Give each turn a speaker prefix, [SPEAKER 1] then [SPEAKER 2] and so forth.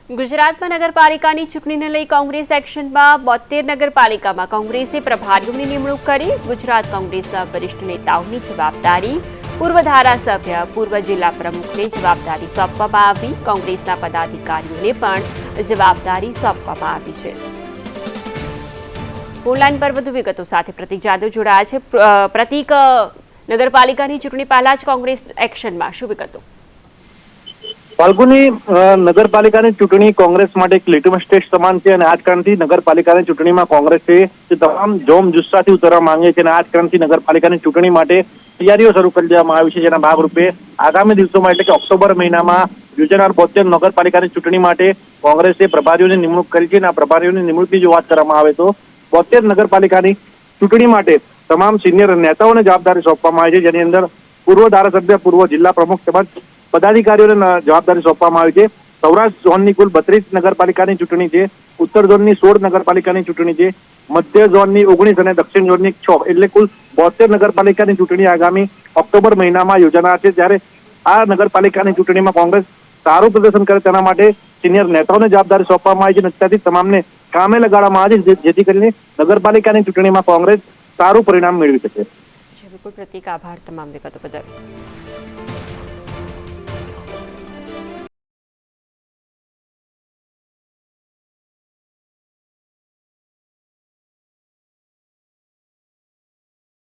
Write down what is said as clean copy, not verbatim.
[SPEAKER 1] ગુજરાતમાં નગરપાલિકાની ચૂંટણીને લઈ કોંગ્રેસ એક્શનમાં 72 નગરપાલિકામાં કોંગ્રેસે પ્રભારીઓની નિમણૂક કરી। ગુજરાત કોંગ્રેસના વરિષ્ઠ નેતાઓની જવાબદારી પૂર્વ ધારાસભ્ય, પૂર્વ જિલ્લા પ્રમુખને જવાબદારી સોંપવામાં આવી। કોંગ્રેસના પદાધિકારીઓને પણ જવાબદારી સોંપવામાં આવી છે। ફોનલાઈન પર વધુ વિગતો સાથે પ્રતીક જાદવ જોડાયા છે। પ્રતીક, નગરપાલિકાની ચૂંટણી પહેલા જ કોંગ્રેસ એક્શનમાં, શું વિગતો?
[SPEAKER 2] ફાલ્ગુની, નગરપાલિકાની ચૂંટણી કોંગ્રેસ માટે એક લિટમસ ટેસ્ટ સમાન છે અને આ જ કારણથી નગરપાલિકાની ચૂંટણીમાં કોંગ્રેસે તમામ જોમ જુસ્સાથી ઉતરવા માંગે છે અને આ જ કારણથી નગરપાલિકાની ચૂંટણી માટે તૈયારીઓ શરૂ કરી દેવામાં આવી છે, જેના ભાગરૂપે આગામી દિવસોમાં એટલે કે ઓક્ટોબર મહિનામાં યોજાનાર 72 નગરપાલિકાની ચૂંટણી માટે કોંગ્રેસે પ્રભારીઓની નિમણૂક કરી છે અને આ પ્રભારીઓની નિમણૂકની જો વાત કરવામાં આવે તો 72 નગરપાલિકાની ચૂંટણી માટે તમામ સિનિયર નેતાઓને જવાબદારી સોંપવામાં આવી છે, જેની અંદર પૂર્વ ધારાસભ્ય, પૂર્વ જિલ્લા પ્રમુખ તેમજ પદાધિકારીઓને જવાબદારી સોંપવામાં આવી છે। સૌરાષ્ટ્ર ઝોનની કુલ 32 નગરપાલિકાની ચૂંટણી છે, ઉત્તર ઝોનની 16 નગરપાલિકાની ચૂંટણી છે, મધ્ય ઝોનની 19 અને દક્ષિણ ઝોનની 6, એટલે કુલ 72 નગરપાલિકાની ચૂંટણી આગામી ઓક્ટોબર મહિનામાં યોજાનાર છે। ત્યારે આ નગરપાલિકાની ચૂંટણીમાં કોંગ્રેસ સારું પ્રદર્શન કરે તેના માટે સિનિયર નેતાઓને જવાબદારી સોંપવામાં આવી છે અને અત્યારથી તમામને કામે લગાડવામાં આવી છે, જેથી કરીને નગરપાલિકાની ચૂંટણીમાં કોંગ્રેસ સારું પરિણામ મેળવી શકે।
[SPEAKER 1] બિલકુલ પ્રતીક, આભાર તમામ વિગતો બદલ।